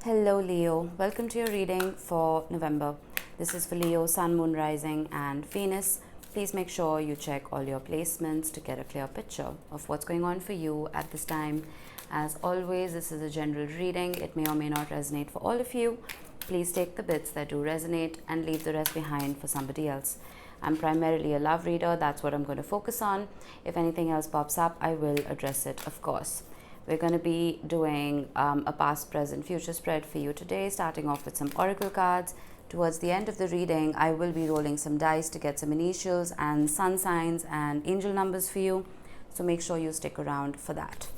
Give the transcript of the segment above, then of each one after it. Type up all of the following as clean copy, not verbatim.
Hello Leo, welcome to your reading for November. This is for Leo, Sun, Moon, Rising and Venus. Please make sure you check all your placements to get a clear picture of what's going on for you at this time. As always, this is a general reading. It may or may not resonate for all of you. Please take the bits that do resonate and leave the rest behind for somebody else. I'm primarily a love reader. That's what I'm going to focus on. If anything else pops up, I will address it, of course. We're going to be doing a past, present, future spread for you today, starting off with some oracle cards. Towards the end of the reading, I will be rolling some dice to get some initials and sun signs and angel numbers for you. So make sure you stick around for that.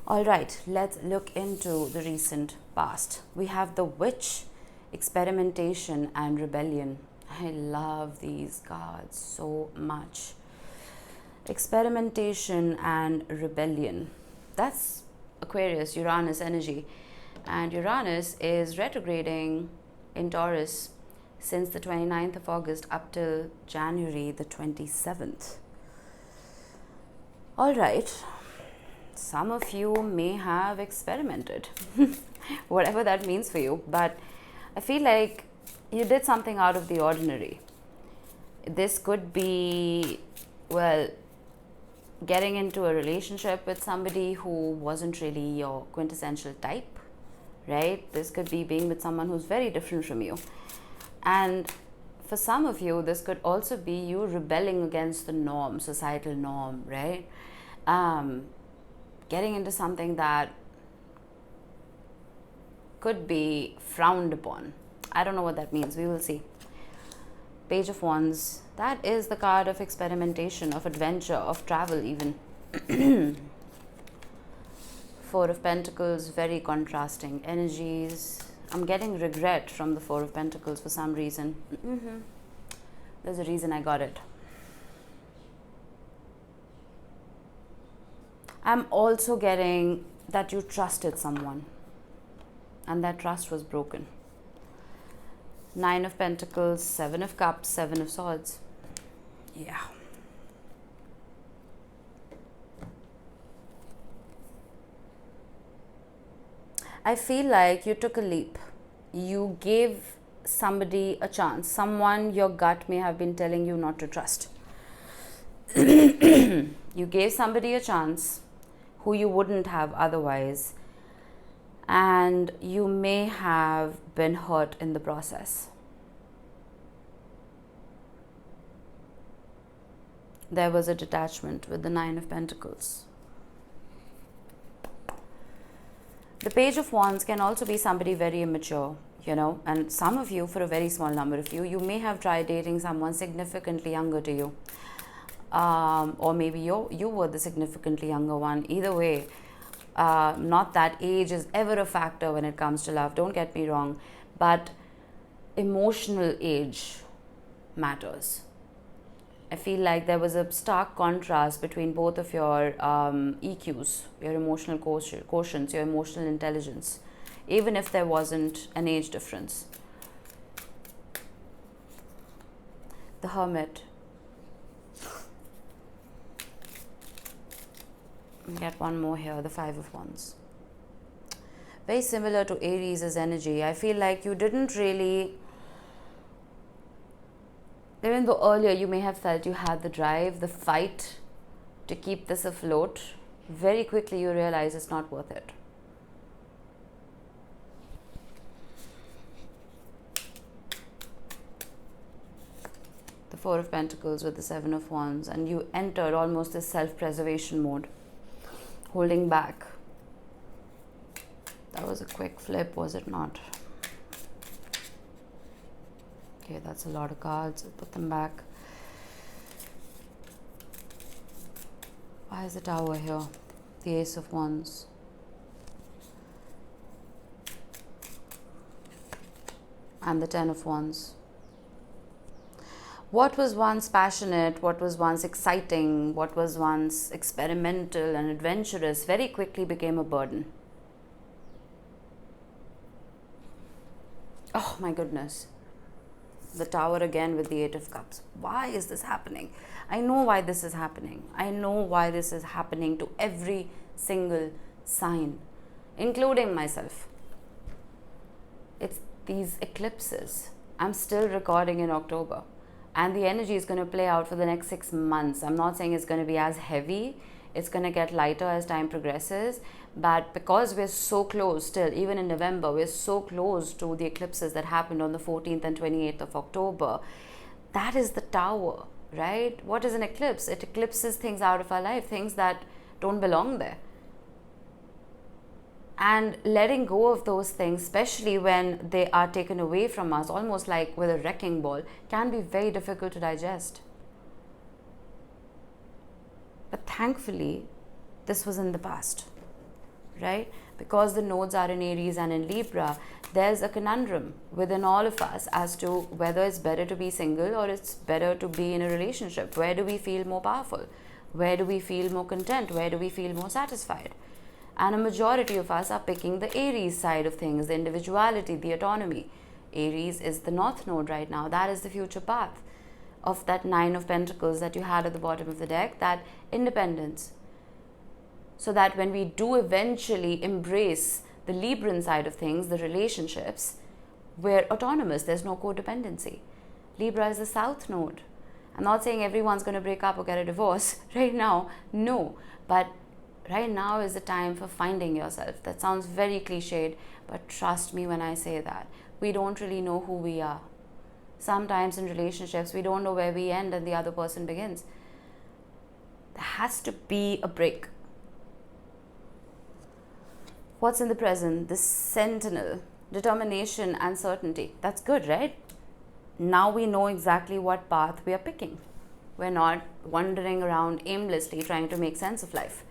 All right, let's look into the recent past. We have the Witch, Experimentation and Rebellion. I love these cards so much. Experimentation and Rebellion. That's Aquarius, Uranus energy. And Uranus is retrograding in Taurus since the 29th of August up till January the 27th. All right. Some of you may have experimented, whatever that means for you. But I feel like you did something out of the ordinary. This could be, well, getting into a relationship with somebody who wasn't really your quintessential type, right? This could be being with someone who's very different from you. And for some of you, this could also be you rebelling against the norm, societal norm, right? Getting into something that could be frowned upon. I don't know what that means. We will see. Page of Wands. That is the card of experimentation, of adventure, of travel even. Four of Pentacles, very contrasting energies. I'm getting regret from the Four of Pentacles for some reason. There's a reason I got it. I'm also getting that you trusted someone and that trust was broken. Nine of Pentacles, Seven of Cups, Seven of Swords. Yeah. I feel like you took a leap. You gave somebody a chance. Someone your gut may have been telling you not to trust. You gave somebody a chance who you wouldn't have otherwise. And you may have been hurt in the process. There was a detachment with the Nine of Pentacles. The Page of Wands can also be somebody very immature, you know, and some of you, for a very small number of you, you may have tried dating someone significantly younger to you. Or maybe you were the significantly younger one. Either way, not that age is ever a factor when it comes to love, don't get me wrong, but emotional age matters. I feel like there was a stark contrast between both of your EQs, your emotional quotients, your emotional intelligence, even if there wasn't an age difference. The Hermit. Get one more here, the Five of Wands. Very similar to Aries' energy. I feel like you didn't really, even though earlier you may have felt you had the drive, the fight to keep this afloat, very quickly you realize it's not worth it. The Four of Pentacles with the Seven of Wands, and you entered almost this self-preservation mode. Holding back. That was a quick flip, was it not? Okay, that's a lot of cards. I'll put them back. Why is the Tower here? The Ace of Wands. And the Ten of Wands. What was once passionate, what was once exciting, what was once experimental and adventurous very quickly became a burden. Oh my goodness. The Tower again with the Eight of Cups. Why is this happening? I know why this is happening. I know why this is happening to every single sign, including myself. these eclipses. I'm still recording in October, and the energy is going to play out for the next 6 months. I'm not saying it's going to be as heavy. It's going to get lighter as time progresses, but because we're so close still, even in November, we're so close to the eclipses that happened on the 14th and 28th of October. That is the Tower, right? What is an eclipse? It eclipses things out of our life, things that don't belong there. And letting go of those things, especially when they are taken away from us, almost like with a wrecking ball, can be very difficult to digest. But thankfully, this was in the past, right? Because the nodes are in Aries and in Libra, there's a conundrum within all of us as to whether it's better to be single or it's better to be in a relationship. Where do we feel more powerful? Where do we feel more content? Where do we feel more satisfied? And a majority of us are picking the Aries side of things, the individuality, the autonomy. Aries is the North Node right now. That is the future path of that 9 of Pentacles that you had at the bottom of the deck, that independence. So that when we do eventually embrace the Libran side of things, the relationships, we're autonomous. There's no codependency. Libra is the South Node. I'm not saying everyone's going to break up or get a divorce right now. No. But right now is the time for finding yourself. That sounds very cliched, but trust me when I say that. We don't really know who we are. Sometimes in relationships, we don't know where we end and the other person begins. There has to be a break. What's in the present? The Sentinel, determination and certainty. That's good, right? Now we know exactly what path we are picking. We're not wandering around aimlessly trying to make sense of life.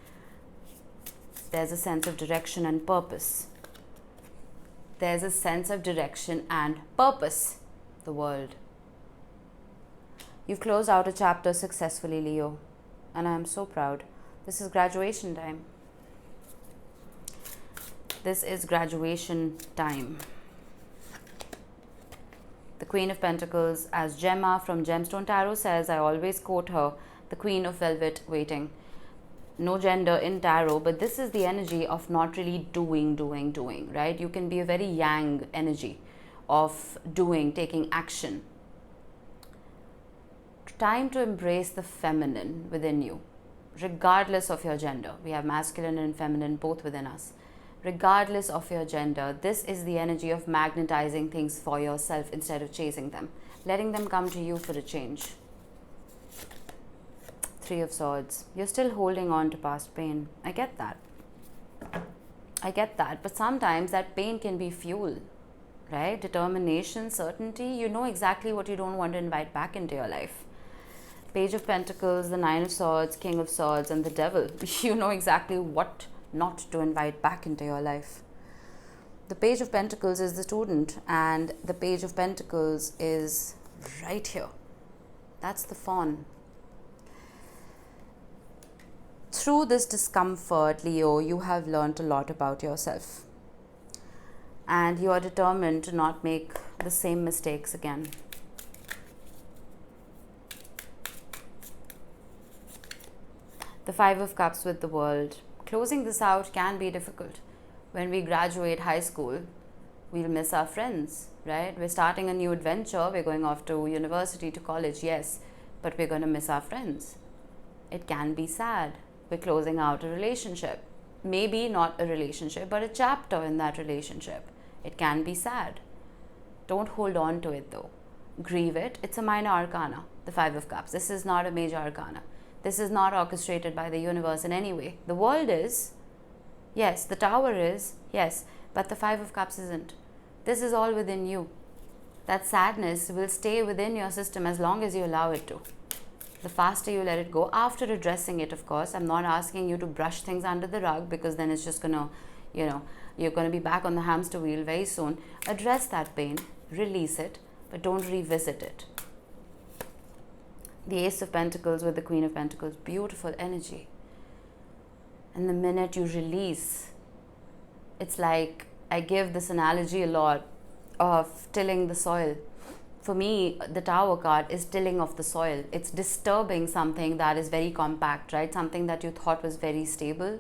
There's a sense of direction and purpose. There's a sense of direction and purpose. The world. You've closed out a chapter successfully, Leo, and I am so proud. This is graduation time. This is graduation time. The Queen of Pentacles, as Gemma from Gemstone Tarot says, I always quote her, the Queen of Velvet waiting. No gender in tarot, but this is the energy of not really doing, right? You can be a very yang energy of doing, taking action. Time to embrace the feminine within you, regardless of your gender. We have masculine and feminine both within us. Regardless of your gender, this is the energy of magnetizing things for yourself instead of chasing them, letting them come to you for a change. 3 of Swords. You're still holding on to past pain. I get that. But sometimes that pain can be fuel, right? Determination, certainty. You know exactly what you don't want to invite back into your life. Page of Pentacles, the 9 of Swords, King of Swords, and the Devil. You know exactly what not to invite back into your life. The Page of Pentacles is the student, and the Page of Pentacles is right here. That's the Fawn. Through this discomfort, Leo, you have learned a lot about yourself. And you are determined to not make the same mistakes again. The 5 of Cups with the World. Closing this out can be difficult. When we graduate high school, we'll miss our friends, right? We're starting a new adventure. We're going off to university, to college, yes. But we're going to miss our friends. It can be sad. We're closing out a relationship. Maybe not a relationship, but a chapter in that relationship. It can be sad. Don't hold on to it though. Grieve it. It's a minor arcana, the 5 of Cups. This is not a major arcana. This is not orchestrated by the universe in any way. The world is, yes. The Tower is, yes. But the 5 of Cups isn't. This is all within you. That sadness will stay within your system as long as you allow it to. The faster you let it go, after addressing it, of course. I'm not asking you to brush things under the rug, because then it's just gonna, you're gonna be back on the hamster wheel very soon. Address that pain, release it, but don't revisit it. The Ace of Pentacles with the Queen of Pentacles, beautiful energy. And the minute you release, it's like, I give this analogy a lot of tilling the soil. For me, the Tower card is tilling of the soil. It's disturbing something that is very compact, right? Something that you thought was very stable.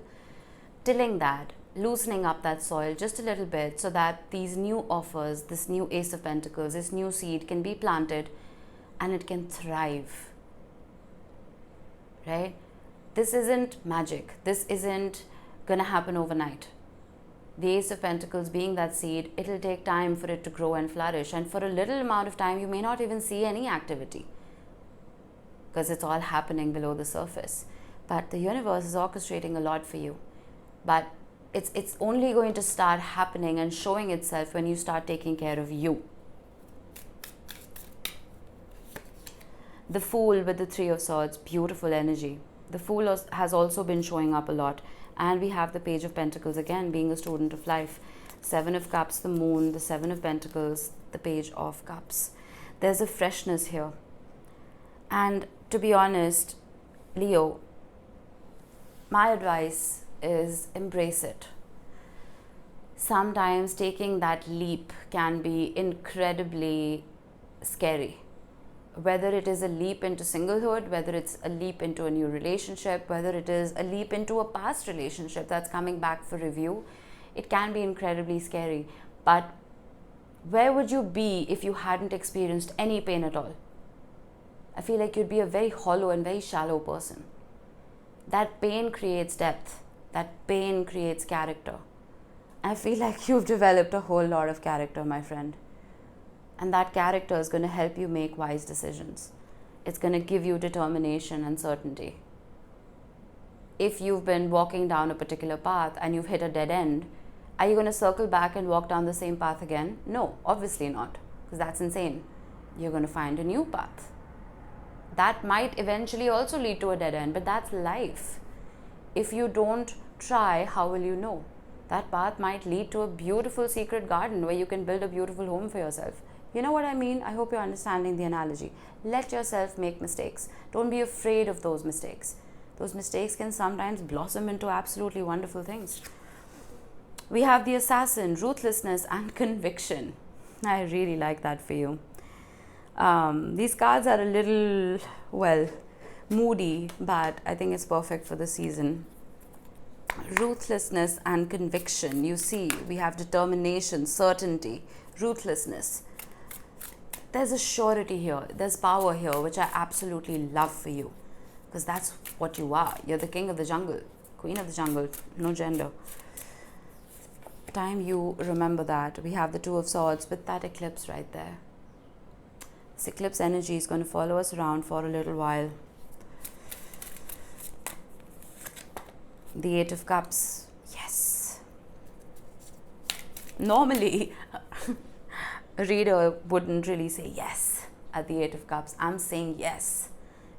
Tilling that, loosening up that soil just a little bit so that these new offers, this new Ace of Pentacles, this new seed can be planted and it can thrive, right? This isn't magic. This isn't gonna happen overnight. The Ace of Pentacles being that seed, it'll take time for it to grow and flourish, and for a little amount of time you may not even see any activity because it's all happening below the surface. But the universe is orchestrating a lot for you. But it's only going to start happening and showing itself when you start taking care of you. The Fool with the Three of Swords, beautiful energy. The Fool has also been showing up a lot. And we have the Page of Pentacles again, being a student of life. Seven of Cups, the Moon, the Seven of Pentacles, the Page of Cups. There's a freshness here. And to be honest, Leo, my advice is embrace it. Sometimes taking that leap can be incredibly scary. Whether it is a leap into singlehood, whether it's a leap into a new relationship, whether it is a leap into a past relationship that's coming back for review, it can be incredibly scary. But where would you be if you hadn't experienced any pain at all? I feel like you'd be a very hollow and very shallow person. That pain creates depth. That pain creates character. I feel like you've developed a whole lot of character, my friend. And that character is going to help you make wise decisions. It's going to give you determination and certainty. If you've been walking down a particular path and you've hit a dead end, are you going to circle back and walk down the same path again? No, obviously not, because that's insane. You're going to find a new path. That might eventually also lead to a dead end, but that's life. If you don't try, how will you know? That path might lead to a beautiful secret garden where you can build a beautiful home for yourself. You know what I mean? I hope you're understanding the analogy. Let yourself make mistakes. Don't be afraid of those mistakes. Those mistakes can sometimes blossom into absolutely wonderful things. We have the Assassin, ruthlessness and conviction. I really like that for you. These cards are a little, well, moody, but I think it's perfect for the season. Ruthlessness and conviction. You see, we have determination, certainty, ruthlessness. There's a surety here. There's power here, which I absolutely love for you. Because that's what you are. You're the king of the jungle, queen of the jungle, no gender. Time you remember that. We have the Two of Swords with that eclipse right there. This eclipse energy is going to follow us around for a little while. The Eight of Cups. Yes. Normally, a reader wouldn't really say yes at the Eight of Cups. I'm saying yes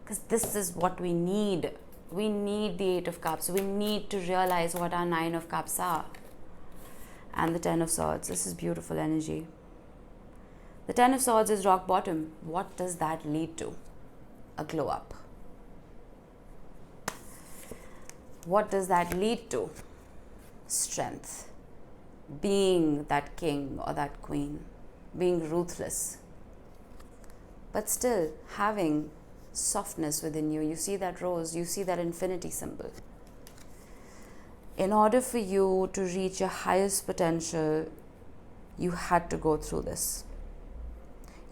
because this is what we need. We need the Eight of Cups. We need to realize what our Nine of Cups are. And the Ten of Swords. This is beautiful energy. The Ten of Swords is rock bottom. What does that lead to? A glow up. What does that lead to? Strength. Being that king or that queen. Being ruthless. But still having softness within you. You see that rose, you see that infinity symbol. In order for you to reach your highest potential, you had to go through this.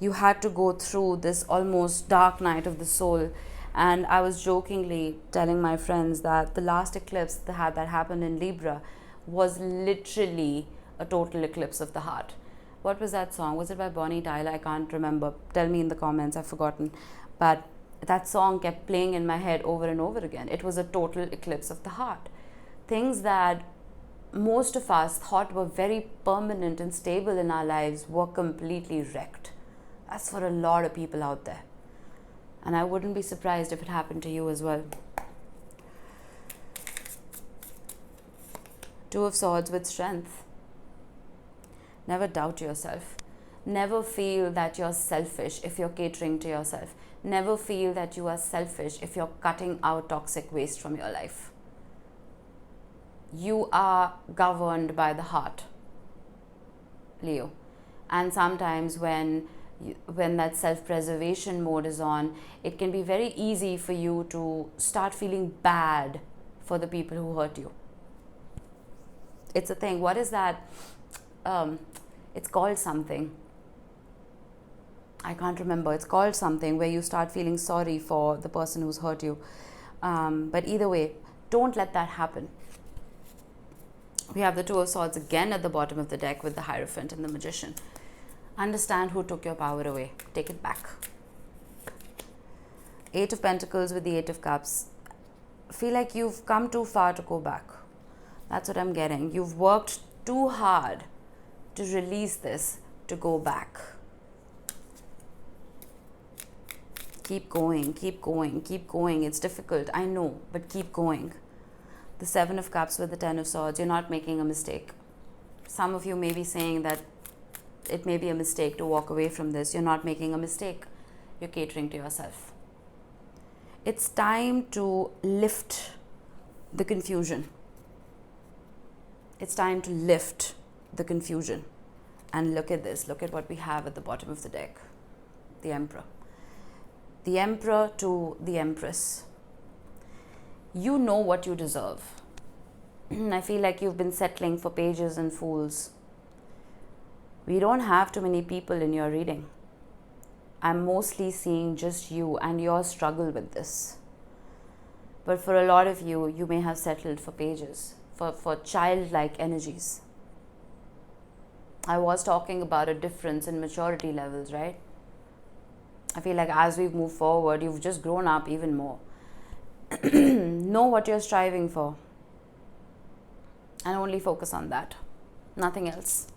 You had to go through this almost dark night of the soul. And I was jokingly telling my friends that the last eclipse that happened in Libra was literally a total eclipse of the heart. What was that song? Was it by Bonnie Tyler? I can't remember. Tell me in the comments. I've forgotten. But that song kept playing in my head over and over again. It was a total eclipse of the heart. Things that most of us thought were very permanent and stable in our lives were completely wrecked. That's for a lot of people out there. And I wouldn't be surprised if it happened to you as well. Two of Swords with strength. Never doubt yourself. Never feel that you're selfish if you're catering to yourself. Never feel that you are selfish if you're cutting out toxic waste from your life. You are governed by the heart, Leo. And sometimes when that self-preservation mode is on, it can be very easy for you to start feeling bad for the people who hurt you. It's a thing. What is that? It's called something. I can't remember. It's called something where you start feeling sorry for the person who's hurt you. But either way, don't let that happen. We have the Two of Swords again at the bottom of the deck with the Hierophant and the Magician. Understand who took your power away. Take it back. Eight of Pentacles with the Eight of Cups. Feel like you've come too far to go back. That's what I'm getting. You've worked too hard to release this, to go back. Keep going, keep going, keep going. It's difficult, I know, but keep going. The Seven of Cups with the Ten of Swords. You're not making a mistake. Some of you may be saying that it may be a mistake to walk away from this. You're not making a mistake. You're catering to yourself. It's time to lift the confusion. It's time to lift the confusion. And look at this. Look at what we have at the bottom of the deck. The Emperor. The Emperor to the Empress. You know what you deserve. I feel like you've been settling for pages and fools. We don't have too many people in your reading. I'm mostly seeing just you and your struggle with this. But for a lot of you, you may have settled for pages, for childlike energies. I was talking about a difference in maturity levels, right? I feel like as we've moved forward, you've just grown up even more. Know what you're striving for. And only focus on that. Nothing else.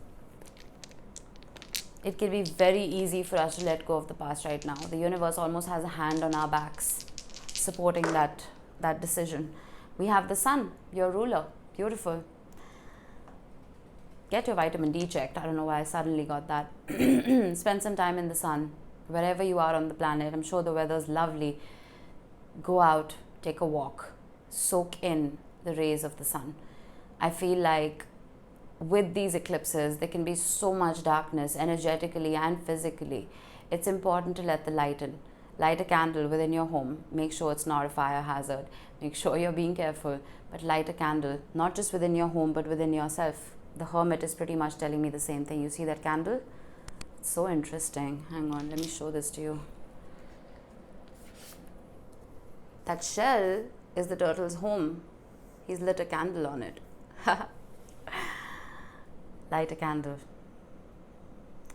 It can be very easy for us to let go of the past right now. The universe almost has a hand on our backs, supporting that decision. We have the Sun, your ruler. Beautiful. Get your vitamin D checked. I don't know why I suddenly got that. Spend some time in the sun. Wherever you are on the planet, I'm sure the weather's lovely. Go out, take a walk, soak in the rays of the sun. I feel like with these eclipses, there can be so much darkness energetically and physically. It's important to let the light in. Light a candle within your home. Make sure it's not a fire hazard. Make sure you're being careful. But light a candle, not just within your home, but within yourself. The Hermit is pretty much telling me the same thing. You see that candle? It's so interesting. Hang on, let me show this to you. That shell is the turtle's home. He's lit a candle on it. Light a candle.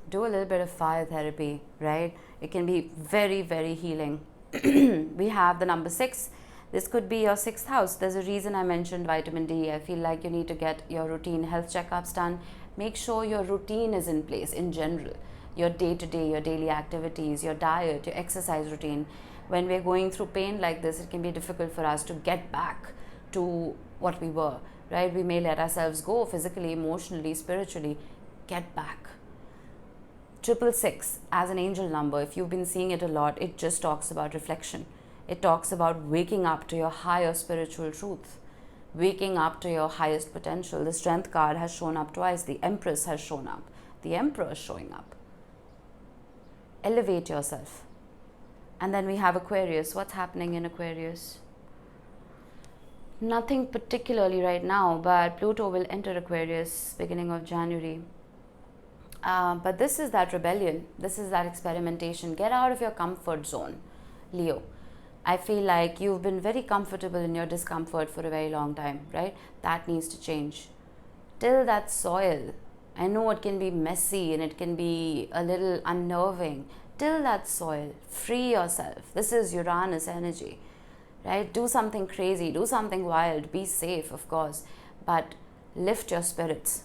Do a little bit of fire therapy, right? It can be very, very healing. We have the number 6. This could be your 6th house. There's a reason I mentioned vitamin D. I feel like you need to get your routine health checkups done. Make sure your routine is in place in general. Your day-to-day, your daily activities, your diet, your exercise routine. When we're going through pain like this, it can be difficult for us to get back to what we were, right? We may let ourselves go physically, emotionally, spiritually. Get back. 666 as an angel number, if you've been seeing it a lot, it just talks about reflection. It talks about waking up to your higher spiritual truth, waking up to your highest potential. The Strength card has shown up twice. The Empress has shown up. The Emperor is showing up. Elevate yourself. And then we have Aquarius. What's happening in Aquarius? Nothing particularly right now, but Pluto will enter Aquarius beginning of January. But this is that rebellion. This is that experimentation. Get out of your comfort zone, Leo. I feel like you've been very comfortable in your discomfort for a very long time, right? That needs to change. Till that soil. I know it can be messy and it can be a little unnerving. Till that soil. Free yourself. This is Uranus energy, right? Do something crazy. Do something wild. Be safe, of course. But lift your spirits.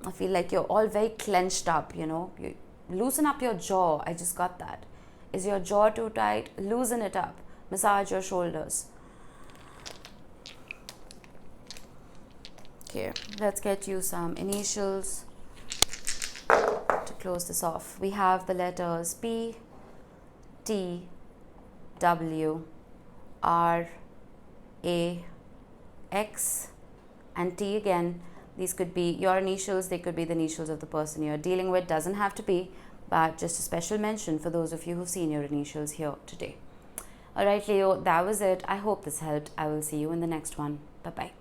I feel like you're all very clenched up, you know. You loosen up your jaw. I just got that. Is your jaw too tight? Loosen it up. Massage your shoulders. Okay, let's get you some initials to close this off. We have the letters P, T, W, R, A, X, and T again. These could be your initials, they could be the initials of the person you're dealing with. Doesn't have to be, but just a special mention for those of you who've seen your initials here today. Alright, Leo, that was it. I hope this helped. I will see you in the next one. Bye-bye.